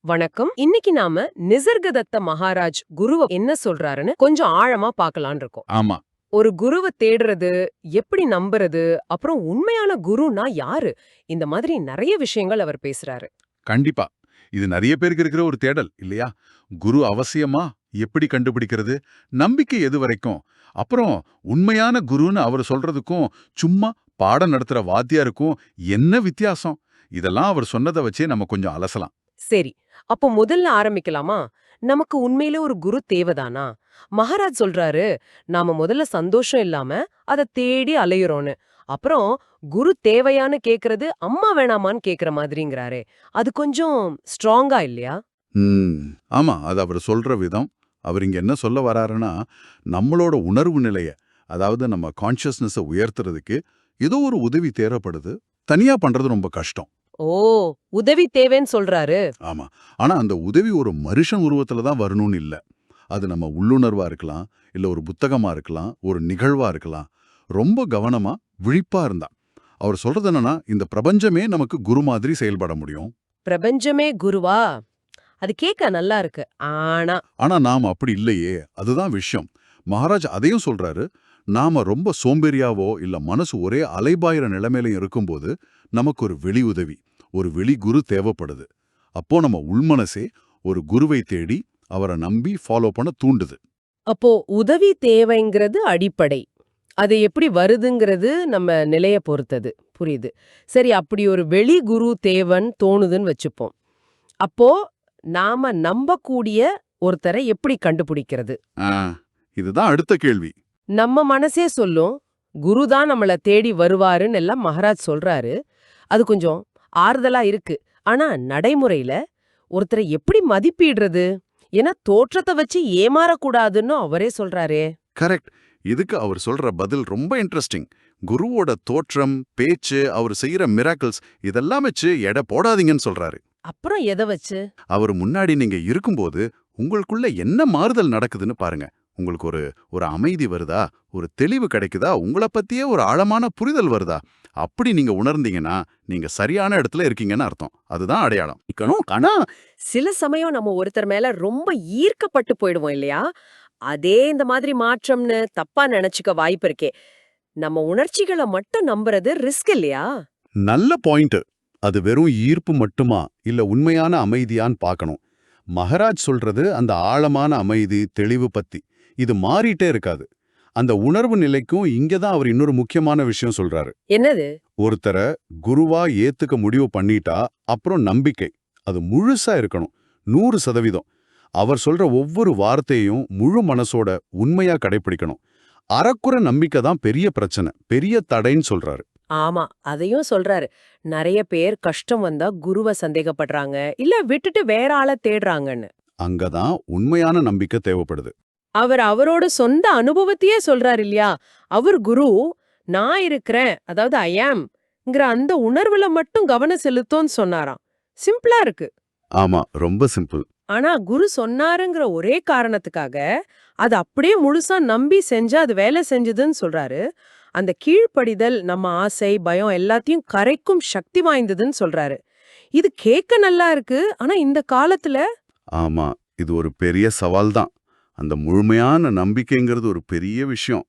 வணக்கம். இன்னைக்கு நாம நிசர்கதத்த மகாராஜ் குருவ என்ன சொல்றாருன்னு கொஞ்சம் ஆழமா பார்க்கலாம்னு இருக்கோம். ஆமா. ஒரு குருவ தேடுறது, எப்படி நம்புறது, அப்புறம் உண்மையான குருனா யாரு? இந்த மாதிரி நிறைய விஷயங்கள் அவர் பேசுறாரு. கண்டிப்பா. இது நெறைய பேருக்கு இருக்கிற ஒரு தேடல் இல்லையா? குரு அவசியமா? எப்படி கண்டுபிடிக்கிறது? நம்பிக்கை எது வரைக்கும்? அப்புறம் உண்மையான குருன்னு அவர் சொல்றதுக்கும் சும்மா பாடம் நடத்துற வாத்தியாருக்கும் என்ன வித்தியாசம்? இதெல்லாம் அவர் சொன்னத வச்சே நம்ம கொஞ்சம் அலசலாம். சரி, அப்போ முதல்ல ஆரம்பிக்கலாமா? நமக்கு உண்மையில ஒரு குரு தேவதானா? மகாராஜ் சொல்றாரு, நாம முதல்ல சந்தோஷம் இல்லாம அத தேடி அலையுறோம்னு. அப்புறம் குரு தேவையான்னு கேக்குறது அம்மா வேணாமான்னு கேக்குற மாதிரிங்கிறாரே. அது கொஞ்சம் ஸ்ட்ராங்கா இல்லையா? ம். ஆமா. அது அவர் சொல்ற விதம். அவர் இங்க என்ன சொல்ல வராருன்னா, நம்மளோட உணர்வு நிலைய, அதாவது நம்ம கான்ஷியஸ்னஸ உயர்த்துறதுக்கு ஏதோ ஒரு உதவி தேவைப்படுது. தனியா பண்றது ரொம்ப கஷ்டம். ஓ, உதவி தேவைன்னு சொல்றாரு. ஆமா. ஆனா அந்த உதவி ஒரு மனுஷன் உருவத்துல தான் வரணும்னு இல்ல. அது நம்ம உள்ளுணர்வா இருக்கலாம், இல்ல ஒரு புத்தகமா இருக்கலாம், ஒரு நிகழ்வா இருக்கலாம். ரொம்ப கவனமா, விழிப்பா இருந்தா. அவர் சொல்றது என்னன்னா, இந்த பிரபஞ்சமே நமக்கு குரு மாதிரி செயல்பட முடியும். பிரபஞ்சமே குருவா? அது கேட்க நல்லா இருக்கு. ஆனா, ஆனா நாம அப்படி இல்லையே. அதுதான் விஷயம். மகாராஜ் அதையும் சொல்றாரு. நாம ரொம்ப சோம்பேறியாவோ, இல்ல மனசு ஒரே அலைபாயிர நிலைமையில இருக்கும்போது, நமக்கு ஒரு வெளி உதவி, ஒரு வெளி குரு தேவைப்படுது. அப்போ நம்ம உள்மனசே ஒரு குருவை தேடி, அவரை நம்பி ஃபாலோ பண்ண தூண்டுது. அப்போ உதவி தேவைங்கிறது அடிப்படை. அது எப்படி வருதுங்கிறது நம்ம நிலைய பொறுத்தது. புரியுது. சரி, அப்படி ஒரு வெளி குரு தேவன் தோணுதுன்னு வச்சுப்போம். அப்போ நாம நம்பக்கூடிய ஒருத்தரை எப்படி கண்டுபிடிக்கிறது? ஆ, இதுதான் அடுத்த கேள்வி. நம்ம மனசே சொல்லும், குரு தான் நம்மள தேடி வருவாருன்னு எல்லாம் மகாராஜ் சொல்றாரு. அது கொஞ்சம் ஆறுதலா இருக்கு. ஆனா நடைமுறையில ஒருத்தரை எப்படி மதிப்பிடுறது? ஏன்னா தோற்றத்தை வச்சு ஏமாறக்கூடாதுன்னு அவரே சொல்றாரே. கரெக்ட். இதுக்கு அவர் சொல்ற பதில் ரொம்ப இன்ட்ரெஸ்டிங். குருவோட தோற்றம், பேச்சு, அவர் செய்யற மிராக்கிள்ஸ் இதெல்லாம் வச்சு எடை போடாதீங்கன்னு சொல்றாரு. அப்புறம் எதை வச்சு? அவர் முன்னாடி நீங்க இருக்கும்போது உங்களுக்குள்ள என்ன மாறுதல் நடக்குதுன்னு பாருங்க. உங்களுக்கு ஒரு ஒரு அமைதி வருதா, ஒரு தெளிவு கிடைக்குதா, உங்கள பத்தியே ஒரு ஆழமான புரிதல் வருதா? அப்படி நீங்க உணர்ந்தீங்கன்னா நீங்க சரியான இடத்துல இருக்கீங்கன்னு அர்த்தம். அதுதான் அடையாளம். இருக்கணும். ஆனா சில சமயம் நம்ம ஒருத்தர் மேல ரொம்ப ஈர்க்கப்பட்டு போயிடுவோம் இல்லையா? அதே இந்த மாதிரி மாற்றம்னு தப்பா நினைச்சுக்க வாய்ப்பு இருக்கே. நம்ம உணர்ச்சிகள மட்டும் நம்புறது ரிஸ்க் இல்லையா? நல்ல பாயிண்ட். அது வெறும் ஈர்ப்பு மட்டுமா, இல்ல உண்மையான அமைதியான்னு பார்க்கணும். மகராஜ் சொல்றது அந்த ஆழமான அமைதி, தெளிவு பத்தி. இது மாறிட்டே இருக்காது. அந்த உணர்வு நிலைக்கும் இங்க தான் அவர் இன்னொரு முக்கியமான விஷயம் சொல்றாரு. என்னது? ஒருத்தர குருவா ஏத்துக்க முடிவு பண்ணிட்டா, அப்புறம் நம்பிக்கை. அது முழுசா இருக்கணும். 100%. அவர் சொல்ற ஒவ்வொரு வார்த்தையும் முழு மனசோட உண்மையா கடைப்பிடிக்கணும். அறக்குறை நம்பிக்கை தான் பெரிய பிரச்சனை, பெரிய தடைன்னு சொல்றாரு. ஆமா, அதையும் சொல்றாரு. நெறைய பேர் கஷ்டம் வந்தா குருவ சந்தேகப்படுறாங்க, இல்ல விட்டுட்டு வேற ஆள தேடுறாங்கன்னு. அங்கதான் உண்மையான நம்பிக்கை தேவைப்படுது. அவர் அவரோட சொந்த அனுபவத்தையே சொல்றாரு இல்லையா? அவர் குரு, நான் இருக்கிறேன், அதாவது ஐ ஆம்ங்கிற அந்த உணர்வுல மட்டும் கவனம் செலுத்தோன்னு சொன்னாராம். சிம்பிளா இருக்கு. ஆமா, ரொம்ப சிம்பிள். ஆனா குரு சொன்னாருங்கிற ஒரே காரணத்துக்காக அது அப்படியே முழுசா நம்பி செஞ்சா அது வேலை செஞ்சதுன்னு சொல்றாரு. அந்த கீழ்ப்படிதல் நம்ம ஆசை, பயம் எல்லாத்தையும் கரைக்கும் சக்தி வாய்ந்ததுன்னு சொல்றாரு. இது கேட்க நல்லா இருக்கு. ஆனா இந்த காலத்துல ஆமா, இது ஒரு பெரிய சவால் தான். அந்த முழுமையான நம்பிக்கைங்கிறது ஒரு பெரிய விஷயம்.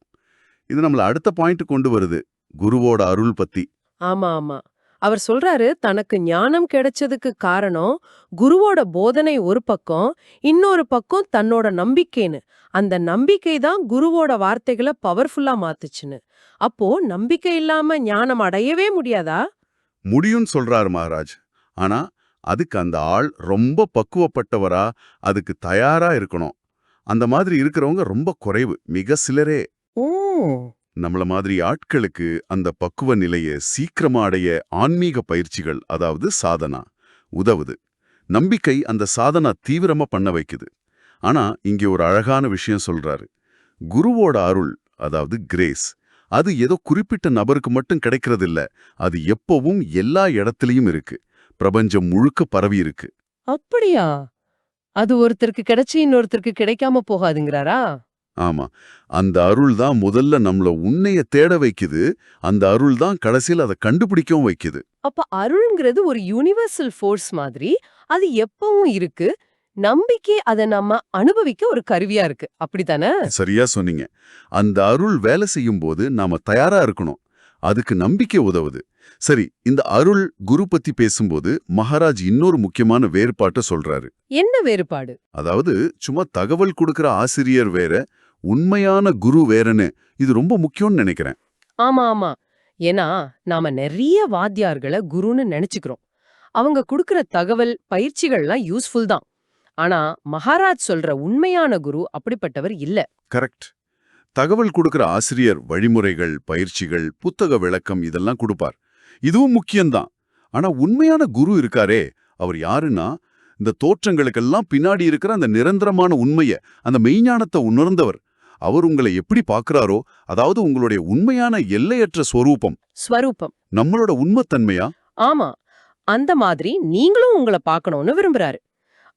இது நம்மள அடுத்த பாயிண்ட் கொண்டு வருது. குருவோட அருள் பத்தி. ஆமா, ஆமா. அவர் சொல்றாரு தனக்கு ஞானம் கிடைச்சதுக்கு காரணம் குருவோட போதனை ஒரு பக்கம், இன்னொரு பக்கம் தன்னோட நம்பிக்கைன்னு. அந்த நம்பிக்கை தான் குருவோட வார்த்தைகளை பவர்ஃபுல்லா மாத்துச்சுன்னு. அப்போ நம்பிக்கை இல்லாம ஞானம் அடையவே முடியாதா? முடியும்னு சொல்றாரு மகாராஜ். ஆனா, அதுக்கு அந்த ஆள் ரொம்ப பக்குவப்பட்டவரா, அதுக்கு தயாரா இருக்கணும். அந்த மாதிரி இருக்கிறவங்க ரொம்ப குறைவு. மிக சிலரே. ஓ, நம்மள மாதிரி ஆட்களுக்கு அந்த பக்குவ நிலைய சீக்கிரமா அடைய ஆன்மீக பயிற்சிகள், அதாவது சாதனா உதவுது. நம்பிக்கை அந்த சாதனா தீவிரமா பண்ண வைக்குது. ஆனா இங்கே ஒரு அழகான விஷயம் சொல்றாரு. குருவோட அருள், அதாவது கிரேஸ், அது ஏதோ குறிப்பிட்ட நபருக்கு மட்டும் கிடைக்கிறது இல்ல. அது எப்பவும் எல்லா இடத்துலயும் இருக்கு. பிரபஞ்சம் முழுக்க பரவி இருக்கு. அப்படியா? அது ஒருத்தருக்கு கிடைச்சு இன்னொருத்தருக்கு கிடைக்காம போகாதுங்கிறாரா? ஆமா. அந்த அருள் தான் முதல்ல நம்மள உன்னைய தேட வைக்குது. அந்த அருள் தான் கடைசியில அத கண்டுபிடிக்கவும் வைக்குது. அப்ப அருள்ங்கிறது ஒரு யுனிவர்சல் ஃபோர்ஸ் மாதிரி, அது எப்பவும் இருக்கு. நம்பிக்கை அத நம்ம அனுபவிக்க ஒரு கருவியா இருக்கு. அப்படித்தானே? சரியா சொன்னீங்க. அந்த அருள் வேலை செய்யும் போது நாம தயாரா இருக்கணும். அதுக்கு நம்பிக்கை உதவுது. சரி, இந்த அருள் குரு பத்தி பேசும்போது மகாராஜ் இன்னொரு முக்கியமான வேறுபாட்டை சொல்றாரு. என்ன வேறுபாடு? அதாவது சும்மா தகவல் கொடுக்கிற ஆசிரியர் வேற, உண்மையான குரு வேறன்னு. இது ரொம்ப முக்கியம்னு நினைக்கிறேன். ஆமா ஆமா. ஏன்னா நாம நிறைய வாத்தியார்கள குருன்னு நினைச்சுக்கிறோம். அவங்க குடுக்கிற தகவல் பயிற்சிகள்லாம் யூஸ்ஃபுல் தான். ஆனா மகாராஜ் சொல்ற உண்மையான குரு அப்படிப்பட்டவர் இல்ல. கரெக்ட். தகவல் கொடுக்கிற ஆசிரியர் வழிமுறைகள், பயிற்சிகள், புத்தக விளக்கம் இதெல்லாம் கொடுப்பார். இதுவும் முக்கியம்தான். ஆனா உண்மையான குரு இருக்காரே, அவர் யாருன்னா, இந்த தோற்றங்களுக்கெல்லாம் பின்னாடி இருக்கிற அந்த நிரந்தரமான உண்மைய, அந்த மெய்ஞானத்தை உணர்ந்தவர். அவர் உங்களை எப்படி பார்க்கறாரோ, அதாவது உங்களுடைய உண்மையான எல்லையற்ற ஸ்வரூபம், ஸ்வரூபம். நம்மளோட உண்மைத்தன்மையா. ஆமா. அந்த மாதிரி நீங்களும் உங்கள பார்க்கணும்னு விரும்புறாரு.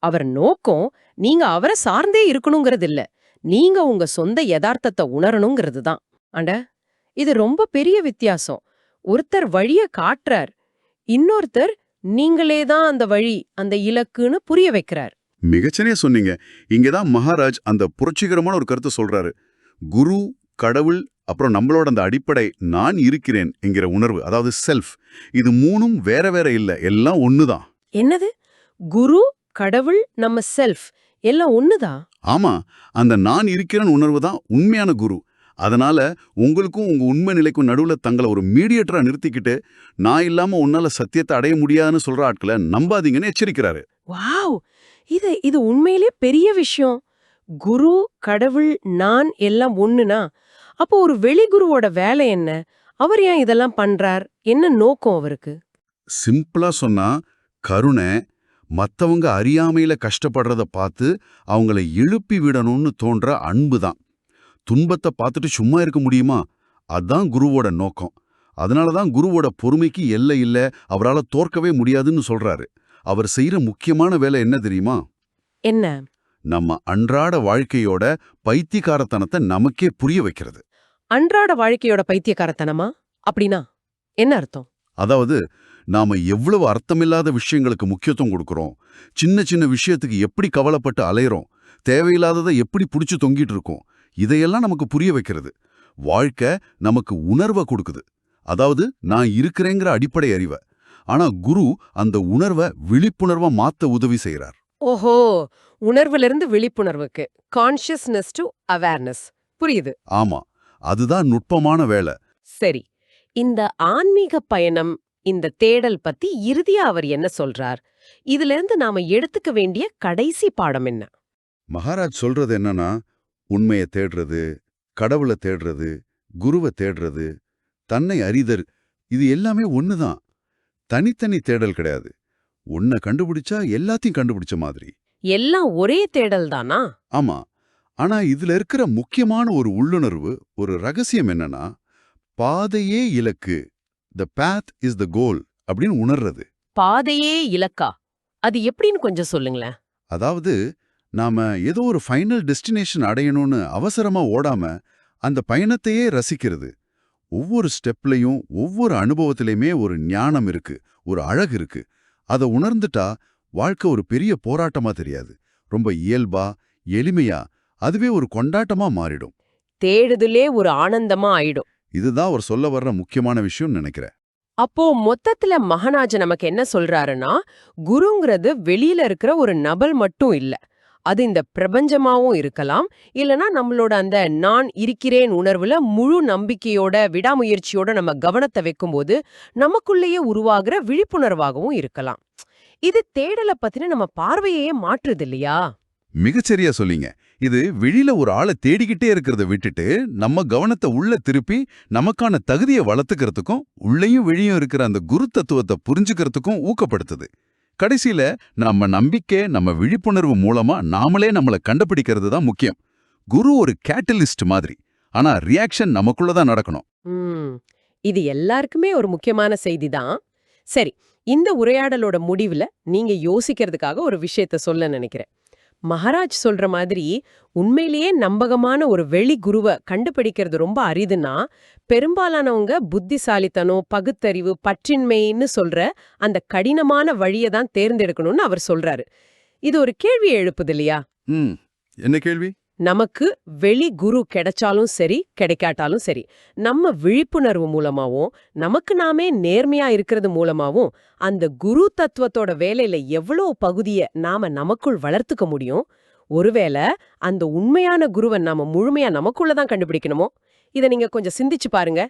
அவர் நோக்கம் நீங்க அவரை சார்ந்தே இருக்கணுங்கிறது இல்ல. நீங்க உங்க சொந்த யதார்த்தத்தை உணரணுங்கிறது தான். அண்ட, இது ரொம்ப பெரிய வித்தியாசம். ஒருத்தர் வழிய காட்டுறார், இன்னொருத்தர் நீங்களே தான் அந்த வழி, அந்த இலக்குன்னு புரிய வைக்கிறார். மிகச்சரியா சொன்னீங்க. இங்கதான் மகாராஜ் அந்த புரட்சிகரமான ஒரு கருத்தை சொல்றாரு. குரு, கடவுள், அப்புறம் நம்மளோட அந்த அடிப்படை நான் இருக்கிறேன் என்கிற உணர்வு, அதாவது செல்ஃப், இது மூணும் வேற வேற இல்ல, எல்லாம் ஒண்ணுதான். என்னது? குரு, கடவுள், நம்ம செல்ஃப் எல்லாம் ஒண்ணுதான்? ஆமா, அந்த நான் இருக்கிறேன் உணர்வு தான் உண்மையான குரு. அதனால உங்களுக்கும் உங்க உண்மை நிலைக்கும் நடுவுல தங்களை ஒரு மீடியேட்டரா நிறுத்திக்கிட்டு, நான் இல்லாம உன்னால சத்தியத்தை அடைய முடியாதுன்னு சொல்ற ஆட்களை நம்பாதீங்கன்னு எச்சரிக்கிறாரு. வாவ்! இது உண்மையிலே பெரிய விஷயம். குரு, கடவுள், நான் எல்லாம் ஒண்ணுனா, அப்போ ஒரு வெளிகுருவோட வேலை என்ன? அவர் ஏன் இதெல்லாம் பண்றார்? என்ன நோக்கம் அவருக்கு? சிம்பிளா சொன்னா, கருணை, மத்தவங்க அறியாமையில கஷ்டப்படுறத பார்த்து அவங்கள எழுப்பி விடணும்னு தோன்ற அன்பு தான். துன்பத்தை பார்த்துட்டு சும்மா இருக்க முடியுமா? அதான் குருவோட நோக்கம். அதனாலதான் குருவோட பொறுமைக்கு எல்லை இல்ல, அவரால தோற்கவே முடியாதுன்னு சொல்றாரு. அவர் செய்யற முக்கியமான வேலை என்ன தெரியுமா? என்ன? நம்ம அன்றாட வாழ்க்கையோட பைத்தியக்காரத்தனத்தை நமக்கே புரிய வைக்கிறது. அன்றாட வாழ்க்கையோட பைத்தியக்காரத்தனமா? அப்படின்னா என்ன அர்த்தம்? அதாவது, நாம எவ்வளவு அர்த்தமில்லாத விஷயங்களுக்கு முக்கியத்துவம் கொடுக்கறோம், சின்ன சின்ன விஷயத்துக்கு எப்படி கவலைப்பட்டு அலையறோம், தேவையில்லாததை எப்படி புடிச்சு தொங்கிட்டு இருக்கோம், இதையெல்லாம் நமக்கு புரிய வைக்கிறது. வாழ்க்கை நமக்கு உணர்வை கொடுக்குது, அதாவது நான் இருக்கிறேங்கிற அடிப்படை அறிவை. ஆனா குரு அந்த உணர்வை விழிப்புணர்வா மாத்த உதவி செய்யறார். ஓஹோ, உணர்விலிருந்து விழிப்புணர்வுக்கு, கான்ஷியஸ்னஸ் டு அவேர்னஸ். புரியுது. ஆமா, அதுதான் நுட்பமான வேலை. சரி, இந்த ஆன்மீக பயணம், இந்த தேடல் பத்தி இறுதியா அவர் என்ன சொல்றார்? இதுல இருந்து நாம எடுத்துக்க வேண்டிய கடைசி பாடம் என்ன? மகாராஜ் சொல்றது என்னன்னா, உண்மையை தேடுறது, கடவுளை தேடுறது, குருவை தேடுறது, தன்னை அறிதல், இது எல்லாமே ஒண்ணுதான். தனித்தனி தேடல் கிடையாது. ஒன்ன கண்டுபிடிச்சா எல்லாத்தையும் கண்டுபிடிச்ச மாதிரி. எல்லாம் ஒரே தேடல் தானா? ஆமா. ஆனா இதுல இருக்கிற முக்கியமான ஒரு உள்ளுணர்வு, ஒரு ரகசியம் என்னன்னா, பாதையே இலக்கு, the path is the goal அப்படின்னு உணர்றது. பாதையே இலக்கா? அது எப்படின்னு கொஞ்சம் சொல்லுங்களேன். அதாவது, நாம ஏதோ ஒரு ஃபைனல் டெஸ்டினேஷன் அடையணும்னு அவசரமா ஓடாம, அந்த பயணத்தையே ரசிக்கிறது. ஒவ்வொரு ஸ்டெப்லயும், ஒவ்வொரு அனுபவத்திலையுமே ஒரு ஞானம் இருக்கு, ஒரு அழகு இருக்கு. அதை உணர்ந்துட்டா வாழ்க்கை ஒரு பெரிய போராட்டமா தெரியாது. ரொம்ப இயல்பா, எளிமையா, அதுவே ஒரு கொண்டாட்டமா மாறிடும். தேடுதலே ஒரு ஆனந்தமா ஆயிடும். இதுதான் அவர் சொல்ல வர்ற முக்கியமான விஷயம்னு நினைக்கிறேன். அப்போ மொத்தத்துல மகாராஜ நமக்கு என்ன சொல்றாருன்னா, குருங்கிறது வெளியில இருக்கிற ஒரு நபர் மட்டும் இல்ல. அது இந்த பிரபஞ்சமாவும் இருக்கலாம், இல்லனா நம்மளோட அந்த நான் இருக்கிறேன் உணர்வுல முழு நம்பிக்கையோட, விடாமுயற்சியோட நம்ம கவனத்தை வைக்கும்போது நமக்குள்ளேயே உருவாகிற விழிப்புணர்வாகவும் இருக்கலாம். இது தேடலை பத்தின நம்ம பார்வையே மாற்றுது இல்லையா? மிகச்சரியா சொல்லிங்க. இது வெளியில ஒரு ஆளை தேடிக்கிட்டே இருக்கிறத விட்டுட்டு, நம்ம கவனத்தை உள்ள திருப்பி நமக்கான தகுதியை வளர்த்துக்கிறதுக்கும், உள்ளேயும் வெளியும் இருக்கிற அந்த குரு தத்துவத்தை புரிஞ்சுக்கிறதுக்கும் ஊக்கப்படுத்துது. கடைசியில நம்ம நம்பிக்கை, நம்ம விழிப்புணர்வு மூலமா நாமளே நம்மள கண்டுபிடிக்கிறது தான் முக்கியம். குரு ஒரு கேட்டலிஸ்ட் மாதிரி, ஆனா ரியாக்ஷன் நமக்குள்ளதான் நடக்கணும். இது எல்லாருக்குமே ஒரு முக்கியமான செய்தி தான். சரி, இந்த உரையாடலோட முடிவுல நீங்க யோசிக்கிறதுக்காக ஒரு விஷயத்த சொல்ல நினைக்கிறேன். மகாராஜ் சொல்ற மாதிரி உண்மையிலேயே நம்பகமான ஒரு வெளி குருவை கண்டுபிடிக்கிறது ரொம்ப அரிதுன்னா பெரும்பாலானவங்க புத்திசாலித்தனம், பகுத்தறிவு, பற்றின்மைன்னு சொல்ற அந்த கடினமான வழியை தான் தேர்ந்தெடுக்கணும்னு அவர் சொல்றாரு. இது ஒரு கேள்வியை எழுப்புது இல்லையா? ம் என்ன கேள்வி? நமக்கு வெளி குரு கிடைச்சாலும் சரி, கிடைக்காட்டாலும் சரி, நம்ம விழிப்புணர்வு மூலமாவும், நமக்கு நாமே நேர்மையா இருக்கிறது மூலமாவும், அந்த குரு தத்துவத்தோட வேலையில எவ்வளோ பகுதிய நாம நமக்குள் வளர்த்துக்க முடியும்? ஒருவேளை அந்த உண்மையான குருவை நாம முழுமையா நமக்குள்ள தான் கண்டுபிடிக்கணுமோ? இத நீங்க கொஞ்சம் சிந்திச்சு பாருங்க.